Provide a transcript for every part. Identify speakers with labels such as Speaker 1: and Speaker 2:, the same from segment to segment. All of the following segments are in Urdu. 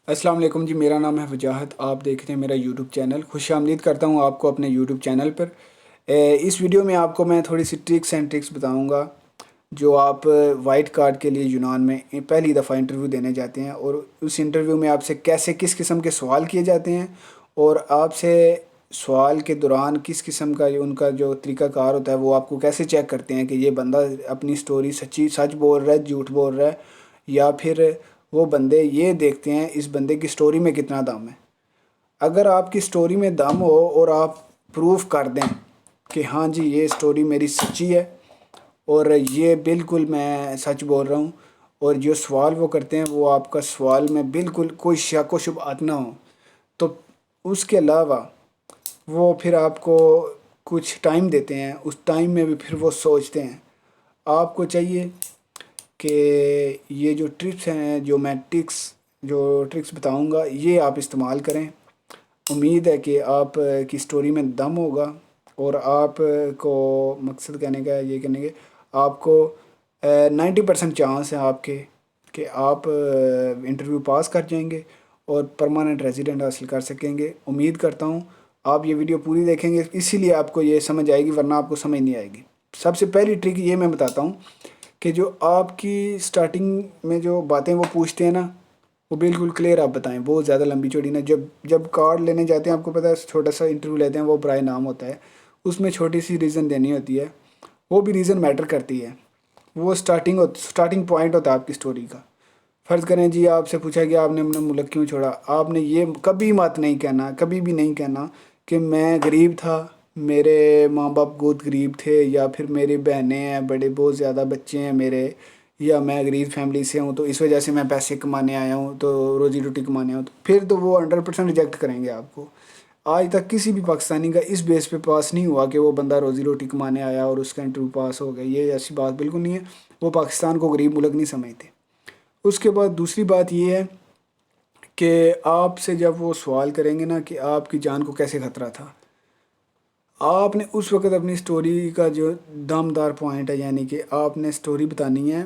Speaker 1: السلام علیکم جی، میرا نام ہے وجاہت. آپ دیکھتے ہیں میرا یوٹیوب چینل. خوش آمدید کرتا ہوں آپ کو اپنے یوٹیوب چینل پر. اس ویڈیو میں آپ کو میں تھوڑی سی ٹرکس اینڈ ٹرکس بتاؤں گا جو آپ وائٹ کارڈ کے لیے یونان میں پہلی دفعہ انٹرویو دینے جاتے ہیں، اور اس انٹرویو میں آپ سے کیسے کس قسم کے سوال کیے جاتے ہیں، اور آپ سے سوال کے دوران کس قسم کا ان کا جو طریقہ کار ہوتا ہے وہ آپ کو کیسے چیک کرتے ہیں کہ یہ بندہ اپنی سٹوری سچ بول رہا ہے، جھوٹ بول رہا ہے، یا پھر وہ بندے یہ دیکھتے ہیں اس بندے کی سٹوری میں کتنا دم ہے. اگر آپ کی سٹوری میں دم ہو اور آپ پروف کر دیں کہ ہاں جی یہ سٹوری میری سچی ہے اور یہ بالکل میں سچ بول رہا ہوں، اور جو سوال وہ کرتے ہیں وہ آپ کا سوال میں بالکل کوئی شک و شبہات نہ ہو، تو اس کے علاوہ وہ پھر آپ کو کچھ ٹائم دیتے ہیں. اس ٹائم میں بھی پھر وہ سوچتے ہیں. آپ کو چاہیے کہ یہ جو ٹرپس ہیں، جو ٹرکس بتاؤں گا، یہ آپ استعمال کریں. امید ہے کہ آپ کی سٹوری میں دم ہوگا، اور آپ کو مقصد کہنے کا یہ کہنے کے آپ کو 90% چانس ہے آپ کے کہ آپ انٹرویو پاس کر جائیں گے اور پرماننٹ ریزیڈنٹ حاصل کر سکیں گے. امید کرتا ہوں آپ یہ ویڈیو پوری دیکھیں گے، اسی لیے آپ کو یہ سمجھ آئے گی، ورنہ آپ کو سمجھ نہیں آئے گی. سب سے پہلی ٹرک یہ میں بتاتا ہوں کہ جو آپ کی سٹارٹنگ میں جو باتیں وہ پوچھتے ہیں نا، وہ بالکل کلیئر آپ بتائیں، بہت زیادہ لمبی چوڑی نہ. جب کارڈ لینے جاتے ہیں، آپ کو پتہ ہے چھوٹا سا انٹرویو لیتے ہیں، وہ برائے نام ہوتا ہے، اس میں چھوٹی سی ریزن دینی ہوتی ہے. وہ بھی ریزن میٹر کرتی ہے. وہ سٹارٹنگ پوائنٹ ہوتا ہے آپ کی سٹوری کا. فرض کریں جی آپ سے پوچھا کہ آپ نے اپنا ملک کیوں چھوڑا. آپ نے یہ کبھی مت نہیں کہنا، کبھی بھی نہیں کہنا کہ میں غریب تھا، میرے ماں باپ بہت غریب تھے، یا پھر میری بہنیں ہیں بہت زیادہ بچے ہیں میرے، یا میں غریب فیملی سے ہوں تو اس وجہ سے میں پیسے کمانے آیا ہوں، تو روزی روٹی کمانے ہوں. تو پھر تو وہ 100% ریجیکٹ کریں گے آپ کو. آج تک کسی بھی پاکستانی کا اس بیس پہ پاس نہیں ہوا کہ وہ بندہ روزی روٹی کمانے آیا اور اس کا انٹرویو پاس ہو گیا. یہ ایسی بات بالکل نہیں ہے. وہ پاکستان کو غریب ملک نہیں سمجھتے. اس کے بعد دوسری بات یہ ہے کہ آپ سے جب وہ سوال کریں گے نا کہ آپ کی جان کو کیسے خطرہ تھا، آپ نے اس وقت اپنی سٹوری کا جو دمدار پوائنٹ ہے، یعنی کہ آپ نے سٹوری بتانی ہے.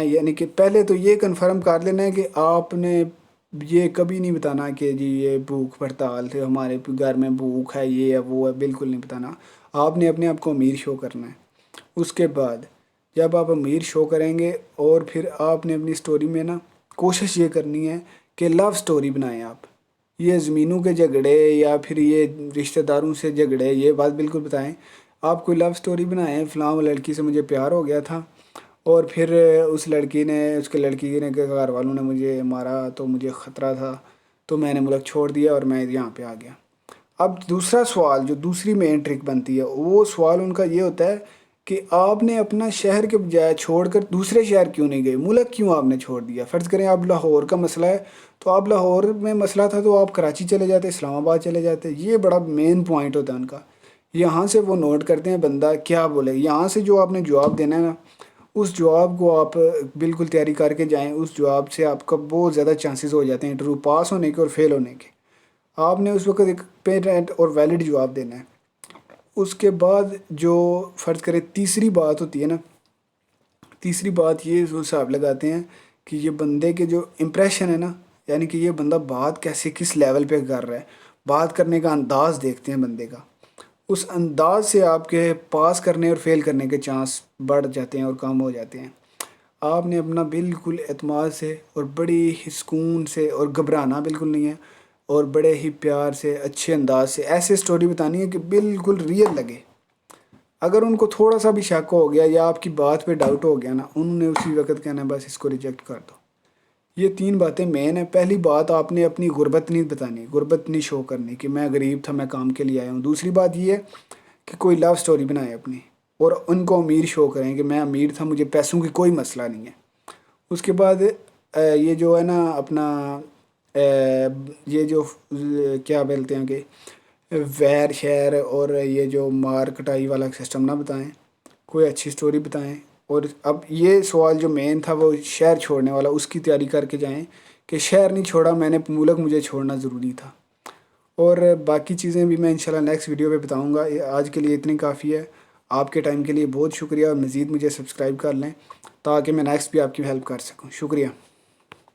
Speaker 1: یعنی کہ پہلے تو یہ کنفرم کر لینا ہے کہ آپ نے یہ کبھی نہیں بتانا کہ جی یہ بھوک ہڑتال تھے، ہمارے گھر میں بھوک ہے، یہ ہے وہ ہے، بالکل نہیں بتانا. آپ نے اپنے آپ کو امیر شو کرنا ہے. اس کے بعد جب آپ امیر شو کریں گے، اور پھر آپ نے اپنی سٹوری میں نا کوشش یہ کرنی ہے کہ لو سٹوری بنائیں. آپ یہ زمینوں کے جھگڑے یا پھر یہ رشتہ داروں سے جھگڑے یہ بات بالکل بتائیں. آپ کوئی لو سٹوری بنائیں، فلاں لڑکی سے مجھے پیار ہو گیا تھا، اور پھر اس لڑکی نے کہ گھر والوں نے مجھے مارا تو مجھے خطرہ تھا، تو میں نے ملک چھوڑ دیا اور میں یہاں پہ آ گیا. اب دوسرا سوال جو دوسری مین ٹرک بنتی ہے، وہ سوال ان کا یہ ہوتا ہے کہ آپ نے اپنا شہر کے بجائے چھوڑ کر دوسرے شہر کیوں نہیں گئے، ملک کیوں آپ نے چھوڑ دیا. فرض کریں آپ لاہور کا مسئلہ ہے، تو آپ لاہور میں مسئلہ تھا تو آپ کراچی چلے جاتے، اسلام آباد چلے جاتے. یہ بڑا مین پوائنٹ ہوتا ہے ان کا. یہاں سے وہ نوٹ کرتے ہیں بندہ کیا بولے. یہاں سے جو آپ نے جواب دینا ہے نا، اس جواب کو آپ بالکل تیاری کر کے جائیں. اس جواب سے آپ کا بہت زیادہ چانسز ہو جاتے ہیں انٹرویو پاس ہونے کے اور فیل ہونے کے. آپ نے اس وقت ایک پیٹنٹ اور ویلڈ جواب دینا ہے. اس کے بعد جو فرض کرے تیسری بات ہوتی ہے نا، تیسری بات یہ حساب لگاتے ہیں کہ یہ بندے کے جو امپریشن ہے نا، یعنی کہ یہ بندہ بات کیسے کس لیول پہ کر رہا ہے، بات کرنے کا انداز دیکھتے ہیں بندے کا. اس انداز سے آپ کے پاس کرنے اور فیل کرنے کے چانس بڑھ جاتے ہیں اور کم ہو جاتے ہیں. آپ نے اپنا بالکل اعتماد سے اور بڑی ہی سکون سے، اور گھبرانا بالکل نہیں ہے، اور بڑے ہی پیار سے اچھے انداز سے ایسے سٹوری بتانی ہے کہ بالکل ریئل لگے. اگر ان کو تھوڑا سا بھی شک ہو گیا یا آپ کی بات پہ ڈاؤٹ ہو گیا نا، انہوں نے اسی وقت کہنا ہے بس اس کو ریجیکٹ کر دو. یہ تین باتیں مین ہیں. پہلی بات آپ نے اپنی غربت نہیں بتانی، غربت نہیں شو کرنی کہ میں غریب تھا، میں کام کے لیے آیا ہوں. دوسری بات یہ ہے کہ کوئی لو سٹوری بنائے اپنی، اور ان کو امیر شو کریں کہ میں امیر تھا، مجھے پیسوں کی کوئی مسئلہ نہیں ہے. اس کے بعد یہ جو ہے نا اپنا یہ جو کیا بولتے ہیں کہ ویر شہر اور یہ جو مار کٹائی والا سسٹم نہ بتائیں، کوئی اچھی سٹوری بتائیں. اور اب یہ سوال جو مین تھا وہ شہر چھوڑنے والا، اس کی تیاری کر کے جائیں کہ شہر نہیں چھوڑا میں نے، ملک مجھے چھوڑنا ضروری تھا. اور باقی چیزیں بھی میں انشاءاللہ نیکسٹ ویڈیو پہ بتاؤں گا. آج کے لیے اتنی کافی ہے. آپ کے ٹائم کے لیے بہت شکریہ، اور مزید مجھے سبسکرائب کر لیں تاکہ میں نیکسٹ بھی آپ کی ہیلپ کر سکوں. شکریہ.